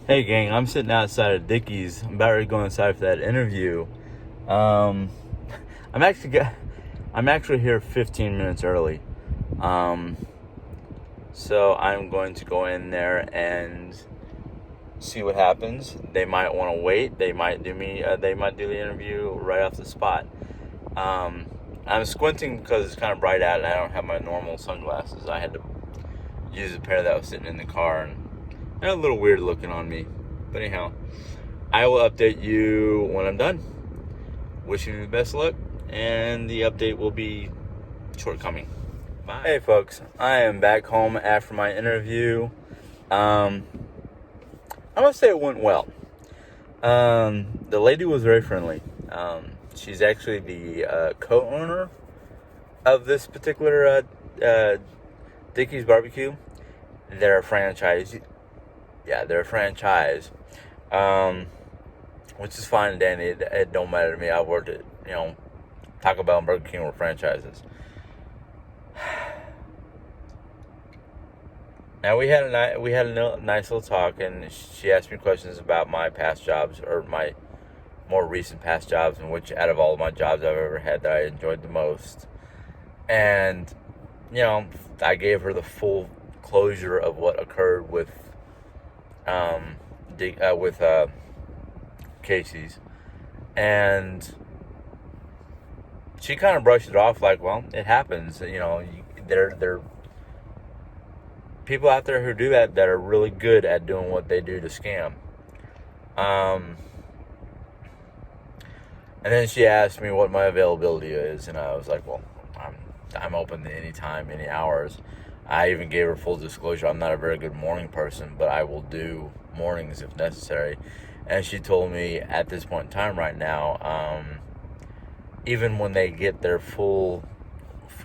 Hey gang, I'm sitting outside of Dickies. I'm about ready to go inside for that interview. Um, I'm actually I'm actually here 15 minutes early. Um, so I'm going to go in there and see what happens. They might want to wait. They might do me. They might do the interview right off the spot. Um, I'm squinting because it's kind of bright out and I don't have my normal sunglasses. I had to use a pair that was sitting in the car and they're a little weird looking on me. But anyhow, I will update you when I'm done. Wishing you the best luck, and the update will be shortcoming. Bye. Hey folks, I am back home after my interview. I must say it went well. The lady was very friendly. She's actually the co-owner of this particular Dickie's Barbecue. They're a franchise. Yeah, they're a franchise. Which is fine and dandy. It don't matter to me. I worked at, Taco Bell and Burger King were franchises. Now we had a nice little talk, and she asked me questions about my past jobs or my more recent past jobs, and which out of all of my jobs I've ever had that I enjoyed the most. And I gave her the full closure of what occurred with Casey's, and she kind of brushed it off like, well, it happens. There people out there who do that are really good at doing what they do to scam. And then she asked me what my availability is, and I was like, well, I'm open to any time, any hours. I even gave her full disclosure. I'm not a very good morning person, but I will do mornings if necessary. And she told me at this point in time right now, even when they get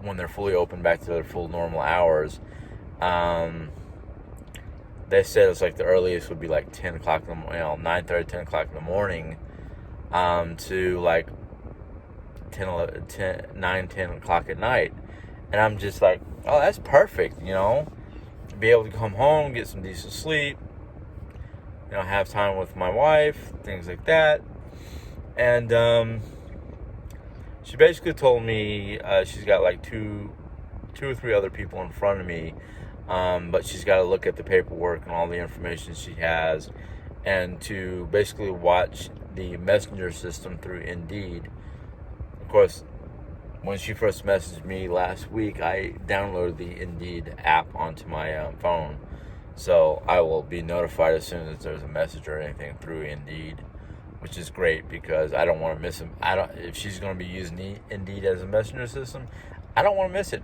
when they're fully open back to their full normal hours, they said it's like the earliest would be like 10 o'clock, 9:30, 10 o'clock in the morning, to like 10 o'clock at night. And I'm just like, oh, that's perfect, be able to come home, get some decent sleep, have time with my wife, things like that. And she basically told me she's got like two or three other people in front of me, but she's got to look at the paperwork and all the information she has, and to basically watch the messenger system through Indeed. Of course, when she first messaged me last week, I downloaded the Indeed app onto my phone. So I will be notified as soon as there's a message or anything through Indeed, which is great because I don't want to miss them. If she's going to be using Indeed as a messenger system, I don't want to miss it.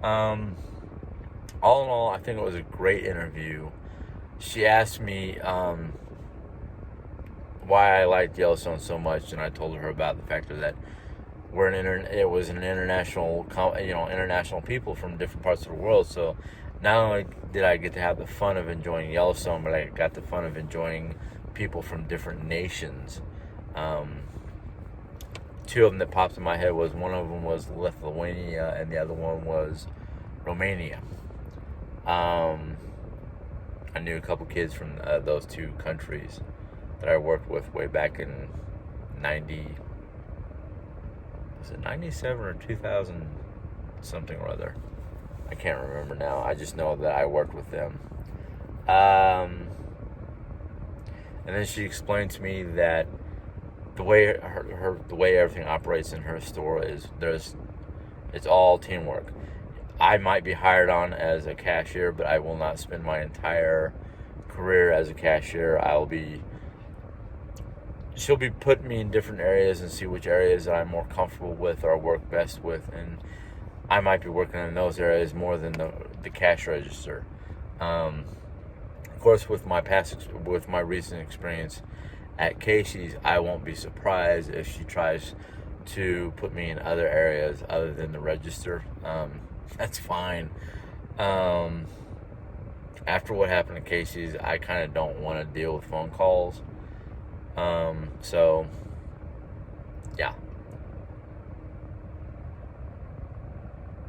All in all, I think it was a great interview. She asked me why I liked Yellowstone so much, and I told her about the fact that it was an international, international people from different parts of the world. So not only did I get to have the fun of enjoying Yellowstone, but I got the fun of enjoying people from different nations. Two of them that popped in my head was one of them was Lithuania and the other one was Romania. I knew a couple kids from those two countries that I worked with way back in 97 or 2000 something or other. I can't remember now. I just know that I worked with them. And then she explained to me that the way the way everything operates in her store is it's all teamwork. I might be hired on as a cashier, but I will not spend my entire career as a cashier. She'll be putting me in different areas and see which areas that I'm more comfortable with or work best with, and I might be working in those areas more than the cash register. Of course, with my recent experience at Casey's, I won't be surprised if she tries to put me in other areas other than the register. That's fine. After what happened at Casey's, I kind of don't want to deal with phone calls. So, yeah.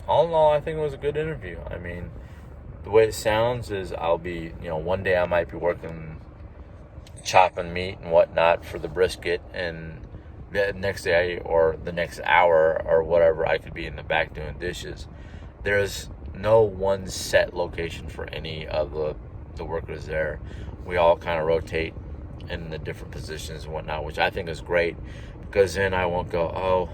All in all, I think it was a good interview. I mean, the way it sounds is I'll be, one day I might be working chopping meat and whatnot for the brisket, and the next day or the next hour or whatever, I could be in the back doing dishes. There's no one set location for any of the workers there. We all kind of rotate in the different positions and whatnot, which I think is great, because then I won't go, oh,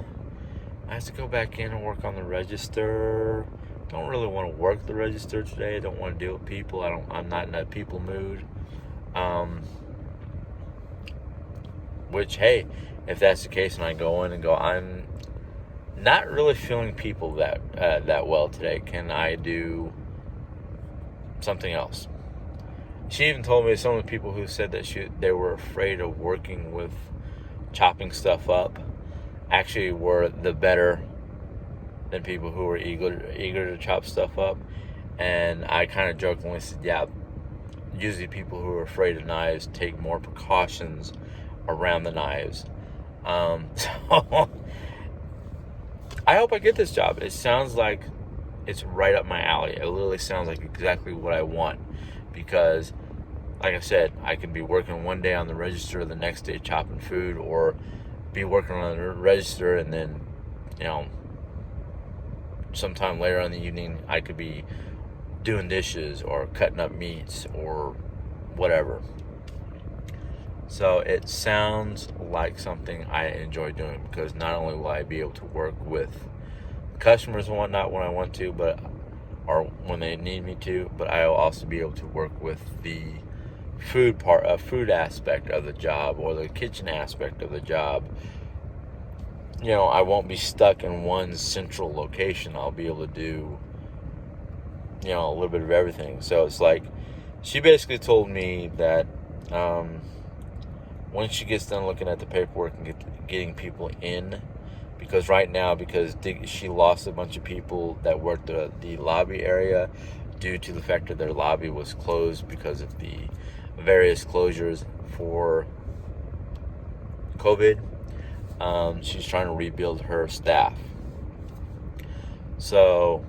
I have to go back in and work on the register. Don't really want to work the register today. I don't want to deal with people. I'm not in that people mood. Which, hey, if that's the case, and I go in and go, I'm not really feeling people that well today. Can I do something else? She even told me some of the people who said that they were afraid of working with chopping stuff up actually were the better than people who were eager to chop stuff up. And I kind of jokingly said, yeah, usually people who are afraid of knives take more precautions around the knives. So I hope I get this job. It sounds like it's right up my alley. It literally sounds like exactly what I want, because like I said, I could be working one day on the register, the next day chopping food, or be working on the register and then, sometime later in the evening I could be doing dishes or cutting up meats or whatever. So it sounds like something I enjoy doing, because not only will I be able to work with customers and whatnot when I want to, or when they need me to, but I'll also be able to work with the food aspect of the job, or the kitchen aspect of the job. I won't be stuck in one central location. I'll be able to do, a little bit of everything. So it's like, she basically told me that once she gets done looking at the paperwork and getting people in, because right now, because she lost a bunch of people that worked the lobby area due to the fact that their lobby was closed because of the various closures for COVID. She's trying to rebuild her staff. So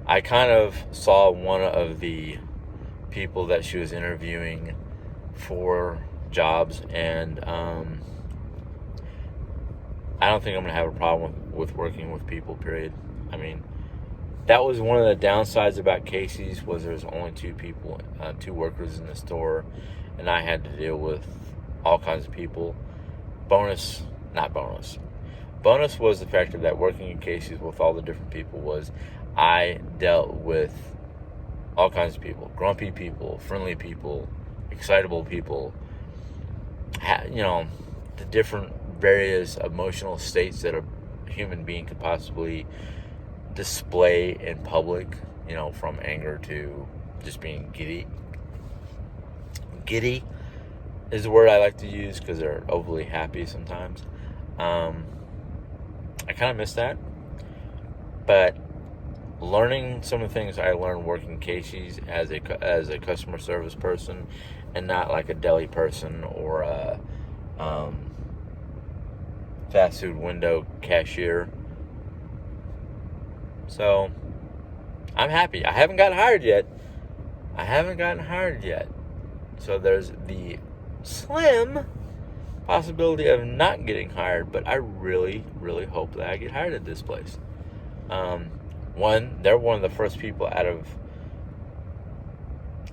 I kind of saw one of the people that she was interviewing for jobs, and I don't think I'm going to have a problem with working with people, period. I mean, that was one of the downsides about Casey's, was there's only two workers in the store, and I had to deal with all kinds of people. Bonus was the fact that working in Casey's with all the different people was I dealt with all kinds of people. Grumpy people, friendly people, excitable people, the different various emotional states that a human being could possibly display in public, from anger to just being giddy. Giddy is the word I like to use, because they're overly happy sometimes. I kind of miss that. But learning some of the things I learned working Casey's as a customer service person, and not like a deli person or a fast food window cashier. So I'm happy. I haven't gotten hired yet. So there's the slim possibility of not getting hired, but I really, really hope that I get hired at this place. They're one of the first people out of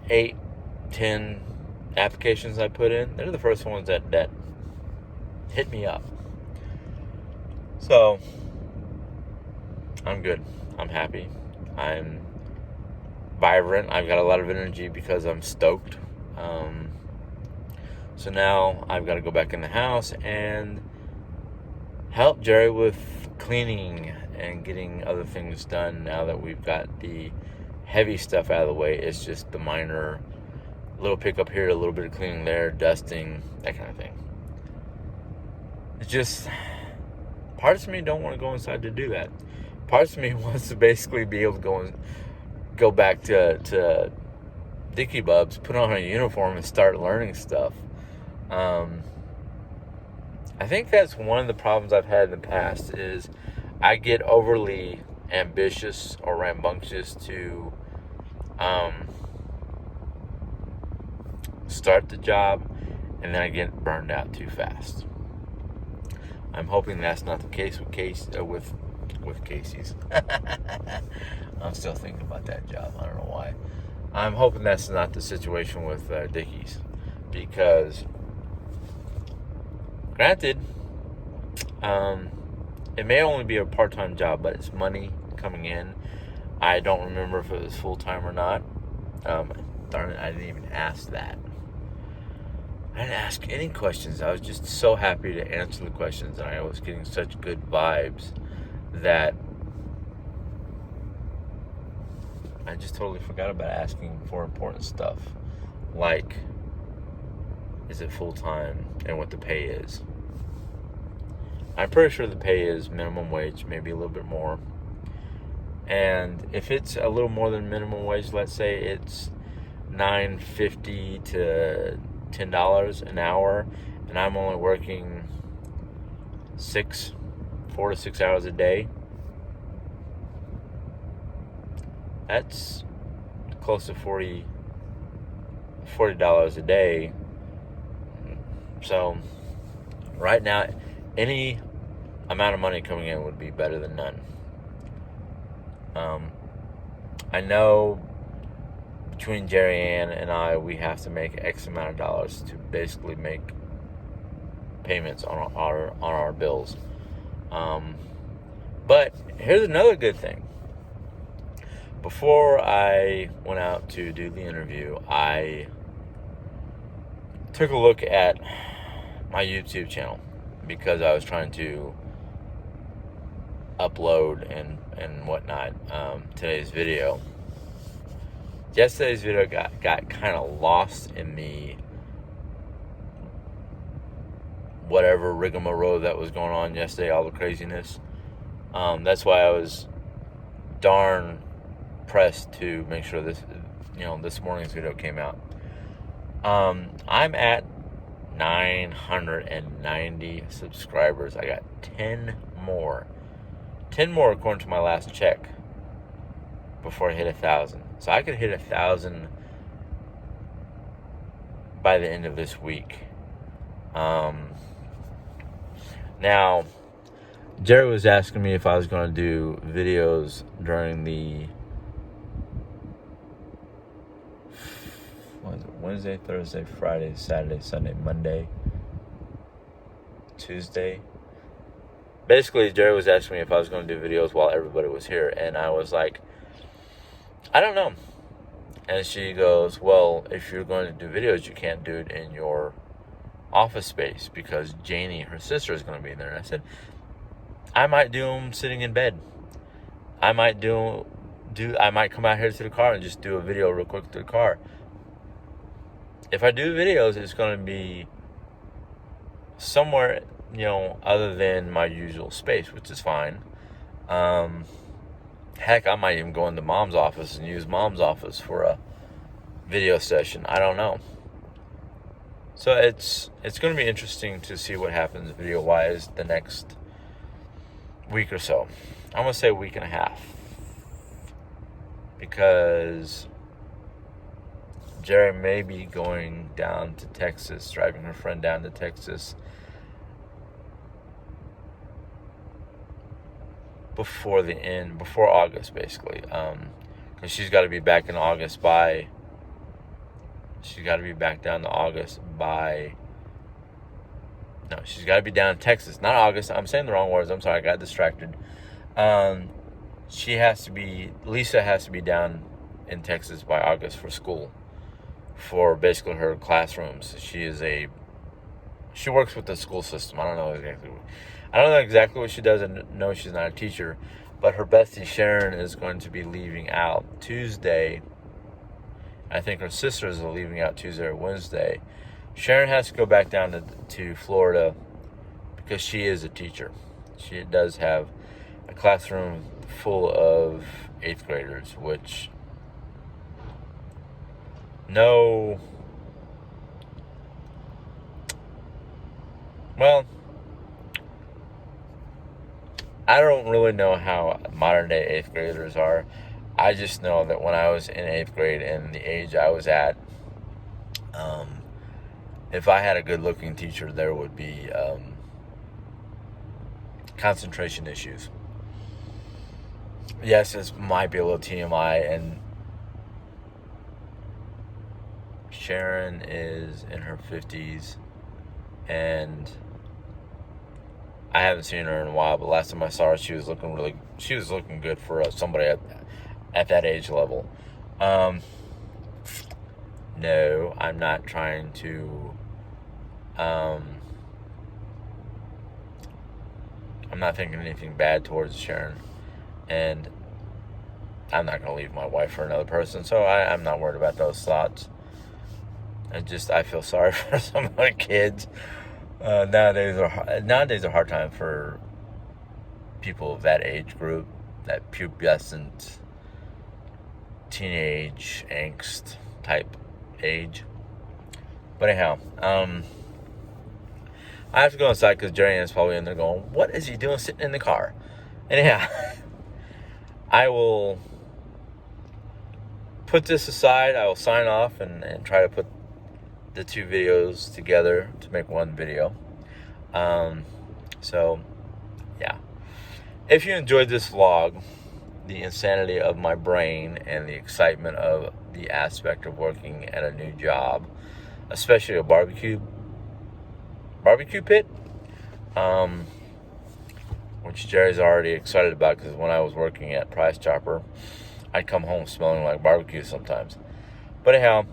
8-10 applications I put in. They're the first ones that hit me up. So I'm good. I'm happy. I'm vibrant. I've got a lot of energy because I'm stoked. So now I've got to go back in the house and help Jerry with cleaning and getting other things done. Now that we've got the heavy stuff out of the way, it's just the minor little pickup here, a little bit of cleaning there, dusting, that kind of thing. It's just, parts of me don't want to go inside to do that. Parts of me wants to basically be able to go back to Dicky Bubs, put on a uniform and start learning stuff. I think that's one of the problems I've had in the past, is I get overly ambitious or rambunctious to start the job, and then I get burned out too fast. I'm hoping that's not the case with Casey's. I'm still thinking about that job. I don't know why. I'm hoping that's not the situation with Dickies, because granted, it may only be a part-time job, but it's money coming in. I don't remember if it was full-time or not. Darn it, I didn't even ask that. I didn't ask any questions. I was just so happy to answer the questions, and I was getting such good vibes that I just totally forgot about asking for important stuff, like, is it full-time and what the pay is. I'm pretty sure the pay is minimum wage, maybe a little bit more. And if it's a little more than minimum wage, let's say it's $9.50 to $10 an hour, and I'm only working 4 to 6 hours a day, that's close to $40 a day. So right now, any amount of money coming in would be better than none. I know between Jerry Ann and I, we have to make X amount of dollars to basically make payments on our bills. But here's another good thing. Before I went out to do the interview, I took a look at my YouTube channel, because I was trying to upload and whatnot today's video. Yesterday's video got kind of lost in the whatever rigmarole that was going on yesterday, all the craziness. That's why I was darn pressed to make sure this morning's video came out. I'm at 990 subscribers. I got 10 more according to my last check before I hit 1,000. So I could hit 1,000 by the end of this week. Now, Jerry was asking me if I was going to do videos during the Wednesday, Thursday, Friday, Saturday, Sunday, Monday, Tuesday. Basically, Jerry was asking me if I was going to do videos while everybody was here, and I was like, I don't know. And she goes, well, if you're going to do videos, you can't do it in your office space, because Janie, her sister, is going to be there. And I said, I might do them sitting in bed. I might come out here to the car and just do a video real quick to the car. If I do videos, it's going to be somewhere, other than my usual space, which is fine. Heck, I might even go into Mom's office and use Mom's office for a video session. I don't know. So it's going to be interesting to see what happens video-wise the next week or so. I'm going to say a week and a half, because Jerry may be going down to Texas, driving her friend down to Texas before August, basically. Because she's got to be back in August she's got to be back down to August she's got to be down in Texas, not August. I'm saying the wrong words. I'm sorry, I got distracted. Lisa has to be down in Texas by August for school, for basically her classrooms. She works with the school system. I don't know exactly what she does. I know she's not a teacher, but her bestie Sharon is going to be leaving out Tuesday. I think her sisters are leaving out Tuesday or Wednesday. Sharon has to go back down to Florida because she is a teacher. She does have a classroom full of 8th graders, which I don't really know how modern day 8th graders are. I just know that when I was in 8th grade and the age I was at, if I had a good-looking teacher, there would be concentration issues. Yes, this might be a little TMI, and Sharon is in her 50s, and I haven't seen her in a while, but last time I saw her, she was looking good for somebody at that age level. No, I'm not trying to, I'm not thinking anything bad towards Sharon, and I'm not going to leave my wife for another person, so I'm not worried about those thoughts. I feel sorry for some of the kids. Nowadays are a hard time for people of that age group, that pubescent, teenage angst type age. But anyhow, I have to go inside because Jerry Ann's probably in there going, "What is he doing sitting in the car?" Anyhow, I will put this aside. I will sign off and try to put the two videos together to make one video. So, yeah. If you enjoyed this vlog, the insanity of my brain and the excitement of the aspect of working at a new job, especially a barbecue pit, which Jerry's already excited about, because when I was working at Price Chopper, I'd come home smelling like barbecue sometimes. But anyhow,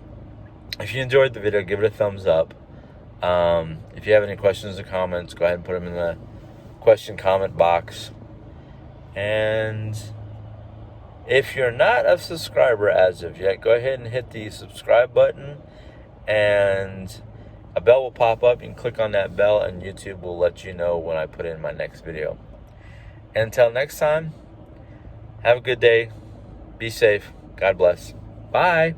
if you enjoyed the video, give it a thumbs up. If you have any questions or comments, go ahead and put them in the comment box. And if you're not a subscriber as of yet, go ahead and hit the subscribe button, and a bell will pop up. You can click on that bell, and YouTube will let you know when I put in my next video. Until next time, have a good day. Be safe. God bless. Bye.